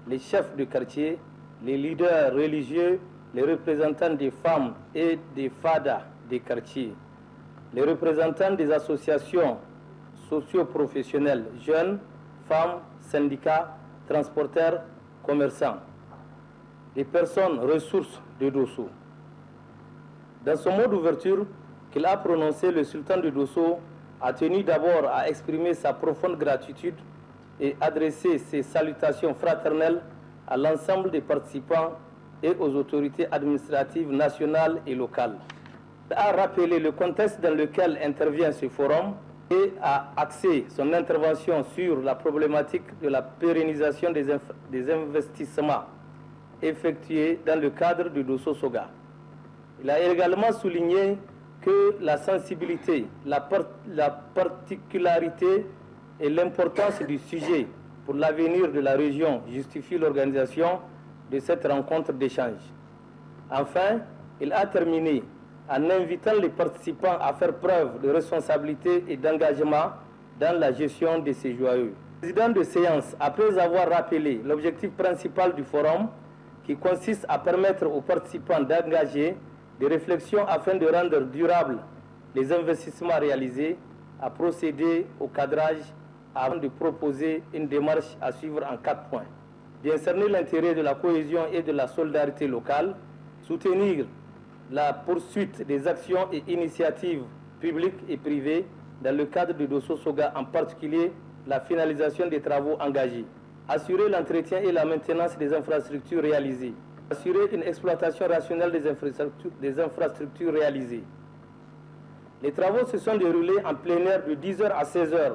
les chefs de quartier, les leaders religieux, les représentants des femmes et des fadas des quartiers, les représentants des associations socio-professionnelles, jeunes, femmes, syndicats, transporteurs, commerçants, les personnes ressources de Dosso. Dans son mot d'ouverture qu'il a prononcé, le sultan de Dosso a tenu d'abord à exprimer sa profonde gratitude et adresser ses salutations fraternelles à l'ensemble des participants et aux autorités administratives nationales et locales. Il a rappelé le contexte dans lequel intervient ce forum et a axé son intervention sur la problématique de la pérennisation des investissements effectués dans le cadre du Dosso Soga. Il a également souligné que la sensibilité, la particularité et l'importance du sujet pour l'avenir de la région justifient l'organisation de cette rencontre d'échange. Enfin, il a terminé en invitant les participants à faire preuve de responsabilité et d'engagement dans la gestion de ces joyeux. Le président de séance, après avoir rappelé l'objectif principal du forum, qui consiste à permettre aux participants d'engager des réflexions afin de rendre durables les investissements réalisés, a procédé au cadrage avant de proposer une démarche à suivre en 4 points. Bien cerner l'intérêt de la cohésion et de la solidarité locale, soutenir la poursuite des actions et initiatives publiques et privées dans le cadre du Dosso Soga, en particulier la finalisation des travaux engagés, assurer l'entretien et la maintenance des infrastructures réalisées, assurer une exploitation rationnelle des infrastructures réalisées. Les travaux se sont déroulés en plein air de 10h à 16h,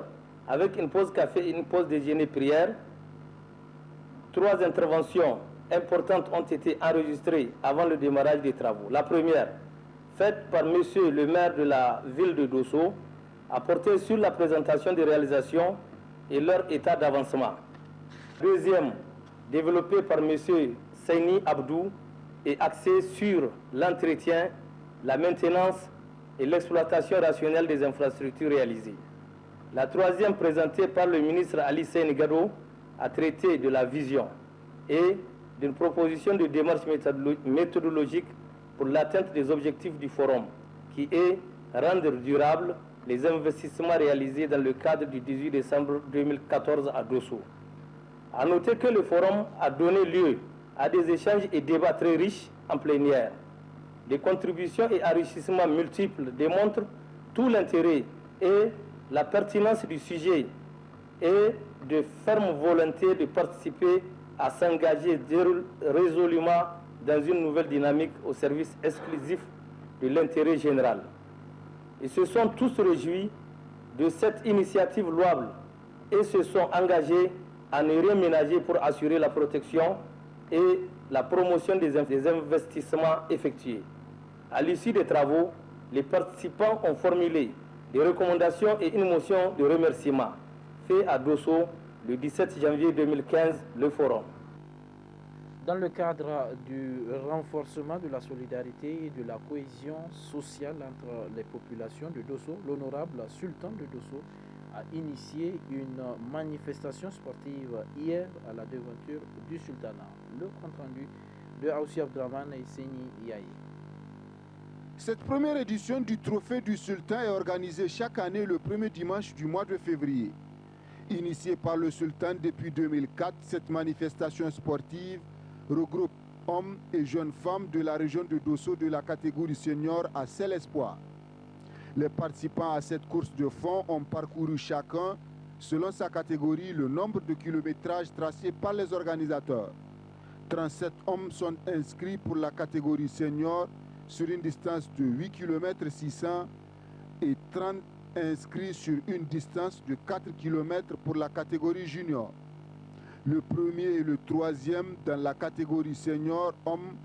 avec une pause café et une pause déjeuner-prière. 3 interventions importantes ont été enregistrées avant le démarrage des travaux. La première, faite par monsieur le maire de la ville de Dosso, a porté sur la présentation des réalisations et leur état d'avancement. Deuxième, développée par monsieur Seini Abdou, et axée sur l'entretien, la maintenance et l'exploitation rationnelle des infrastructures réalisées. La troisième, présentée par le ministre Ali Sénigado, a traité de la vision et d'une proposition de démarche méthodologique pour l'atteinte des objectifs du forum, qui est rendre durables les investissements réalisés dans le cadre du 18 décembre 2014 à Dosso. A noter que le forum a donné lieu à des échanges et débats très riches en plénière. Des contributions et enrichissements multiples démontrent tout l'intérêt et la pertinence du sujet et de ferme volonté de participer à s'engager résolument dans une nouvelle dynamique au service exclusif de l'intérêt général. Ils se sont tous réjouis de cette initiative louable et se sont engagés à ne rien ménager pour assurer la protection et la promotion des investissements effectués. À l'issue des travaux, les participants ont formulé des recommandations et une motion de remerciement fait à Dosso le 17 janvier 2015, le forum. Dans le cadre du renforcement de la solidarité et de la cohésion sociale entre les populations de Dosso, l'honorable sultan de Dosso a initié une manifestation sportive hier à la devanture du sultanat. Le compte-rendu de Aoussi Abdraman et Seni Yaye. Cette première édition du Trophée du Sultan est organisée chaque année le premier dimanche du mois de février. Initiée par le Sultan depuis 2004, cette manifestation sportive regroupe hommes et jeunes femmes de la région de Dosso de la catégorie senior à Seul Espoir. Les participants à cette course de fond ont parcouru chacun, selon sa catégorie, le nombre de kilométrages tracés par les organisateurs. 37 hommes sont inscrits pour la catégorie senior sur une distance de 8 km 600 et 30 inscrits sur une distance de 4 km pour la catégorie junior. Le premier et le troisième dans la catégorie senior hommes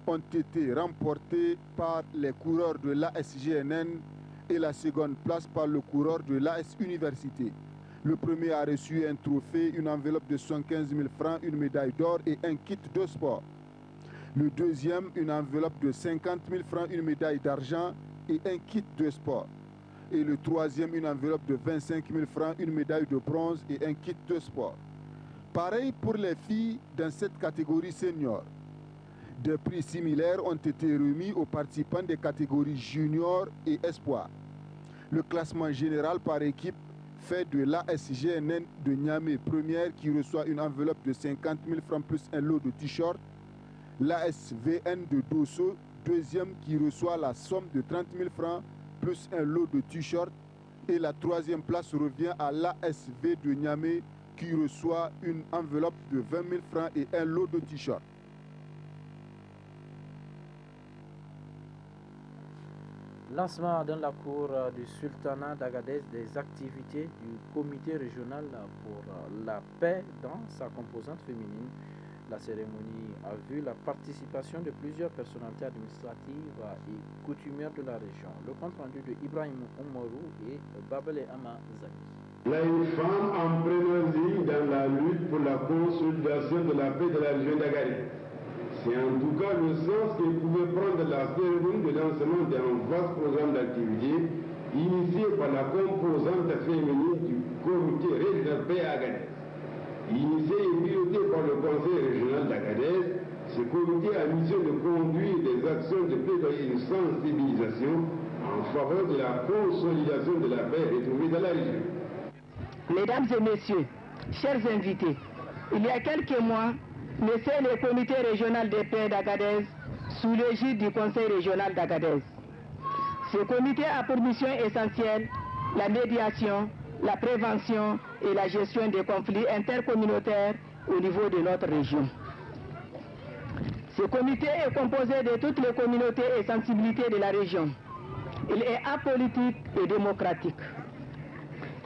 ont été remportés par les coureurs de l'ASGNN et la seconde place par le coureur de l'AS Université. Le premier a reçu un trophée, une enveloppe de 75 000 francs, une médaille d'or et un kit de sport. Le deuxième, une enveloppe de 50 000 francs, une médaille d'argent et un kit de sport. Et le troisième, une enveloppe de 25 000 francs, une médaille de bronze et un kit de sport. Pareil pour les filles dans cette catégorie senior. Des prix similaires ont été remis aux participants des catégories junior et espoir. Le classement général par équipe fait de l'ASGNN de Niamey première qui reçoit une enveloppe de 50 000 francs plus un lot de t-shirts. L'ASVN de Dosso deuxième qui reçoit la somme de 30 000 francs plus un lot de t-shirts. Et la troisième place revient à l'ASV de Niamey qui reçoit une enveloppe de 20 000 francs et un lot de t-shirts. Lancement dans la cour du sultanat d'Agadez des activités du comité régional pour la paix dans sa composante féminine. La cérémonie a vu la participation de plusieurs personnalités administratives et coutumières de la région. Le compte rendu de Ibrahim Oumarou et Babele Amazani. Là, une femme en première ligne dans la lutte pour la consolidation de la paix de la région d'Agadez. C'est en tout cas le sens qu'il pouvait prendre la cérémonie de lancement d'un vaste programme d'activité initié par la composante féminine du comité régional paix à Agadez. Initié et piloté par le conseil régional d'Agadez, ce comité a mission de conduire des actions de plaidoyer et de sensibilisation en faveur de la consolidation de la paix retrouvée dans la région. Mesdames et messieurs, chers invités, il y a quelques mois, naissait le comité régional de paix d'Agadez sous l'égide du conseil régional d'Agadez. Ce comité a pour mission essentielle la médiation, la prévention et la gestion des conflits intercommunautaires au niveau de notre région. Ce comité est composé de toutes les communautés et sensibilités de la région. Il est apolitique et démocratique.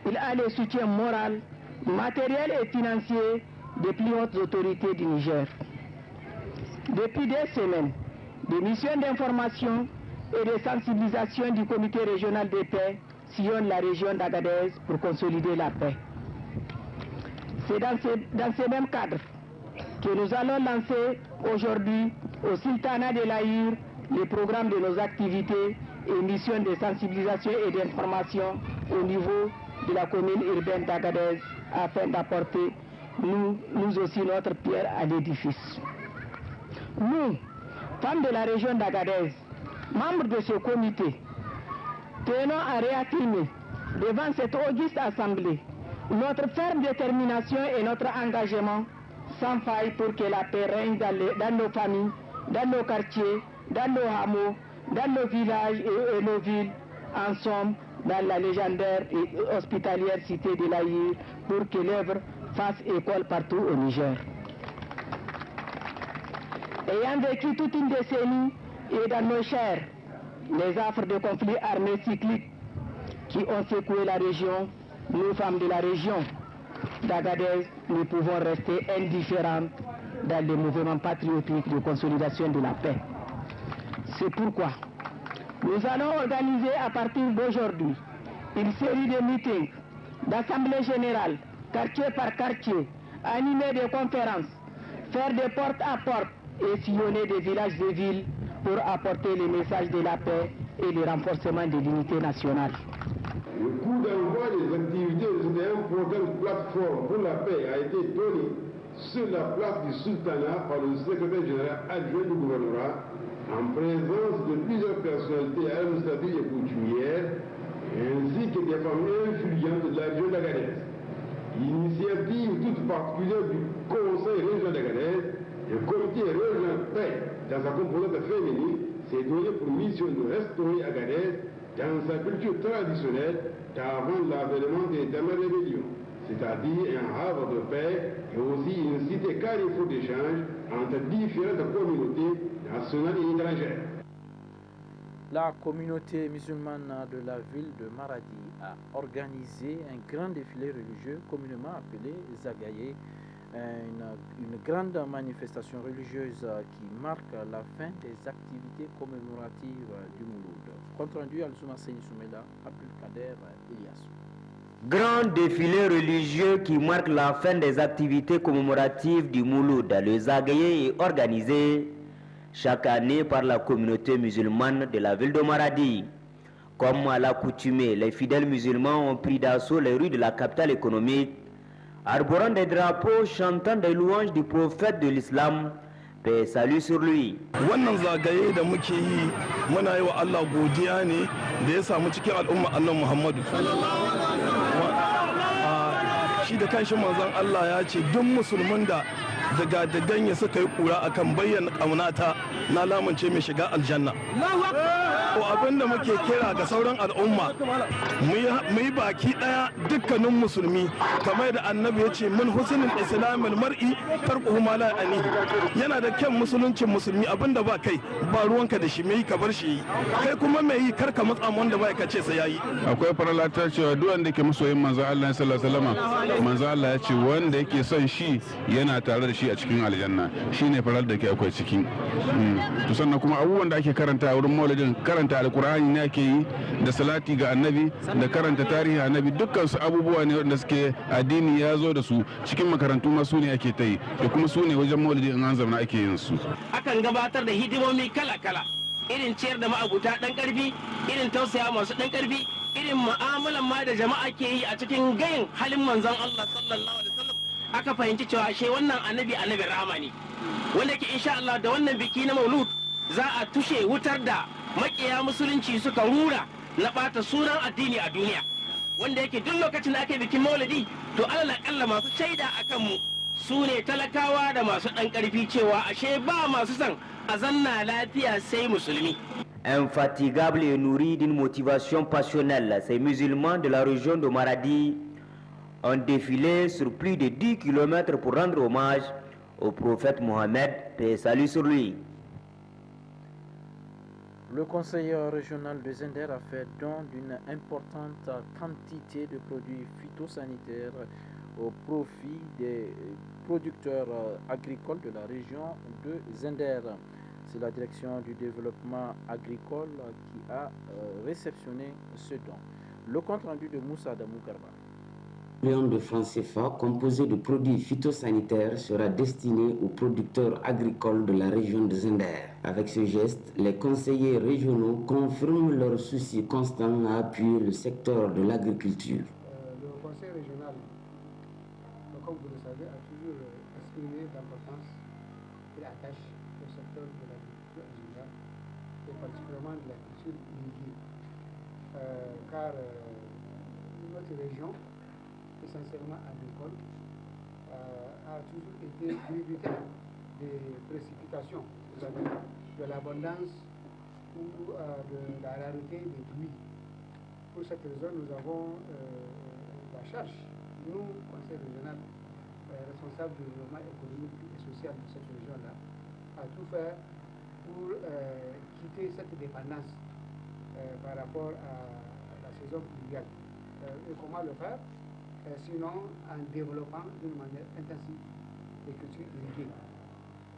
Il a le soutien moral, matériel et financier des plus hautes autorités du Niger. Depuis des semaines, des missions d'information et de sensibilisation du comité régional de paix sillonnent la région d'Agadez pour consolider la paix. C'est dans ce même cadre que nous allons lancer aujourd'hui au sultanat de l'Aïr le programme de nos activités et missions de sensibilisation et d'information au niveau de la commune urbaine d'Agadez afin d'apporter nous aussi notre pierre à l'édifice. Nous, femmes de la région d'Agadez, membres de ce comité, tenons à réaffirmer devant cette auguste assemblée notre ferme détermination et notre engagement sans faille pour que la paix règne dans nos familles, dans nos quartiers, dans nos hameaux, dans nos villages et nos villes, en somme, dans la légendaire et hospitalière cité de l'Aïr, pour que l'œuvre fasse école partout au Niger. Ayant vécu toute une décennie et dans nos chairs les affres de conflits armés cycliques qui ont secoué la région, nous femmes de la région d'Agadez, nous pouvons rester indifférentes dans le mouvement patriotique de consolidation de la paix. C'est pourquoi nous allons organiser à partir d'aujourd'hui une série de meetings, d'assemblées générales, quartier par quartier, animer des conférences, faire des porte à porte et sillonner des villages et villes pour apporter le message de la paix et le renforcement de l'unité nationale. Le coup d'envoi des activités de un programme plateforme pour la paix a été donné sur la place du sultanat par le secrétaire général adjoint du gouvernement en présence de plusieurs personnalités administratives et coutumières ainsi que des femmes influentes de la région d'Agadez. Initiative toute particulière du conseil régional d'Agadez, le comité régional paix dans sa composante féminine s'est donné pour mission de restaurer Agadez dans sa culture traditionnelle d'avant l'avènement des dernières rébellions, c'est-à-dire un havre de paix et aussi une cité carrefour d'échange entre différentes communautés nationales et étrangères. La communauté musulmane de la ville de Maradi a organisé un grand défilé religieux communément appelé Zagaye, une grande manifestation religieuse qui marque la fin des activités commémoratives du Mouloud. Compte rendu Al-Souma Seyni Soumela, Abdelkader Eliassou. Grand défilé religieux qui marque la fin des activités commémoratives du Mouloud. Le Zagaye est organisé chaque année par la communauté musulmane de la ville de Maradi. Comme à l'accoutumée, les fidèles musulmans ont pris d'assaut les rues de la capitale économique, arborant des drapeaux, chantant des louanges du prophète de l'islam, Paix et salut sur lui. Wannan zagaye da muke yi muna yi wa Allah godiya ne da ya samu cikin al'umma annabi Muhammadu. Shi da kanshi manzon Allah ya ce duk musulmin da daga dagan ya suka yi kura akan bayyana kaunata na lamunce mai shiga aljanna. To abin da muke kira ga sauran al'umma mu yi baki daya dukkanin musulmi kamar da annabi ya ce min husnul islamil mar'i tarkuhu ma la ani. Yana da kyan musuluncin musulmi abinda ba kai ba ruwanka da shi mai ka bar shi kai kuma mai yi karka matsa wanda ba ka ce sai yayi. Akwai faralata cewa duk wanda ke masoyin manzo Allah sallallahu alaihi wasallam manzo Allah ya ce wanda yake son shi yana tare da shi a cikin aljanna shine faral da ke akwai cikin to sannan kuma abubuwan da ake karanta wurin maulidin karanta alkur'ani ne ake yi da salati ga annabi da karanta tarihi annabi dukkan su abubuwa ne wanda suke addini ya zo da su cikin makarantu ma su ne ake ta yi da kuma su ne wajen maulidi in an zauna ake yin su akan gabatar da hidimomi kala-kala irin ciyar da ma'abuta dan karfi irin tausaya masu dan karfi irin mu'amalan ma da jama'a ke yi a cikin gayin halin manzon Allah sallallahu alaihi wasallam aka fahimci cewa ashe wannan annabi rahama ne wanda ke insha Allah da wannan biki na maulud za a tushe wutar da makiya musulunci suka rura na bata sunan addini a duniya wanda yake duk lokacin da aka yi bikin maulidi to alal akalla masu shaida akan mu su ne talakawa da masu dan karfi cewa ashe ba masu son a zanna lafiya sai musulmi. Infatigable et nourri d'une motivation passionnelle, ces musulmans de la région de Maradi ont défilé sur plus de 10 km pour rendre hommage au prophète Mohammed, paix et salut sur lui. Le conseiller régional de Zender a fait don d'une importante quantité de produits phytosanitaires au profit des producteurs agricoles de la région de Zender. C'est la direction du développement agricole qui a réceptionné ce don. Le compte rendu de Moussa Adamou Garba. Millions de francs CFA composé de produits phytosanitaires sera destiné aux producteurs agricoles de la région de Zender. Avec ce geste, les conseillers régionaux confirment leur souci constant à appuyer le secteur de l'agriculture. Le conseil régional, comme vous le savez, a toujours exprimé l'importance et l'attache au secteur de l'agriculture en général, et particulièrement de la culture irriguée. Car notre région, essentiellement agricole, a toujours été tributaire des précipitations, de l'abondance ou de la rareté des pluies. Pour cette raison, nous avons la charge, nous, conseil régional, responsable du développement économique et social de cette région-là, à tout faire pour quitter cette dépendance par rapport à la saison pluviale. Et comment le faire? Sinon en développant d'une manière intensive les cultures irriguées.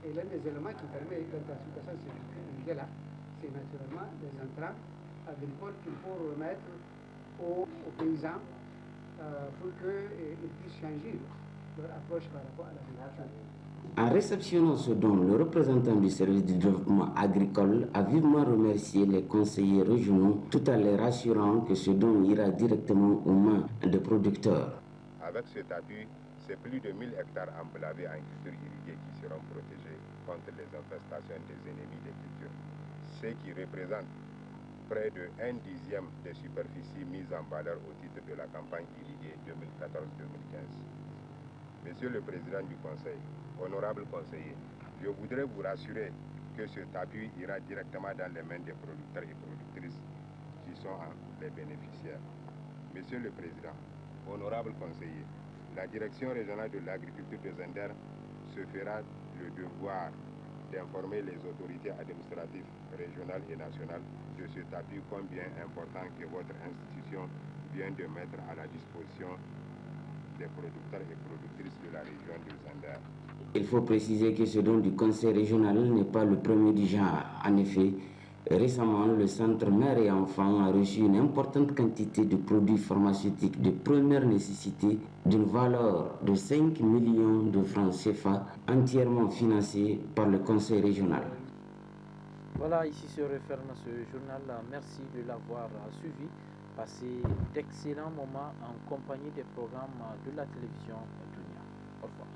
Et l'un des éléments qui permet l'intensification de ces cultures irriguées-là, c'est naturellement les intrants agricoles qu'il faut remettre aux paysans pour qu'ils puissent changer leur approche par rapport à l'agriculture. En réceptionnant ce don, le représentant du service du développement agricole a vivement remercié les conseillers régionaux tout en les rassurant que ce don ira directement aux mains des producteurs. Avec cet appui, c'est plus de 1000 hectares emblavés en culture irriguée qui seront protégés contre les infestations des ennemis des cultures, ce qui représente près de 1/10 des superficies mises en valeur au titre de la campagne irriguée 2014-2015. Monsieur le Président du Conseil, honorable conseiller, je voudrais vous rassurer que cet appui ira directement dans les mains des producteurs et productrices qui sont les bénéficiaires. Monsieur le Président, honorable conseiller, la direction régionale de l'agriculture de Zender se fera le devoir d'informer les autorités administratives régionales et nationales de cet appui combien important que votre institution vient de mettre à la disposition des producteurs et productrices de la région de Zender. Il faut préciser que ce don du conseil régional n'est pas le premier du genre. En effet, récemment, le centre mère et enfants a reçu une importante quantité de produits pharmaceutiques de première nécessité d'une valeur de 5 millions de francs CFA, entièrement financés par le conseil régional. Voilà, ici se referme ce journal. Merci de l'avoir suivi. Passez d'excellents moments en compagnie des programmes de la télévision Dunia. Au revoir.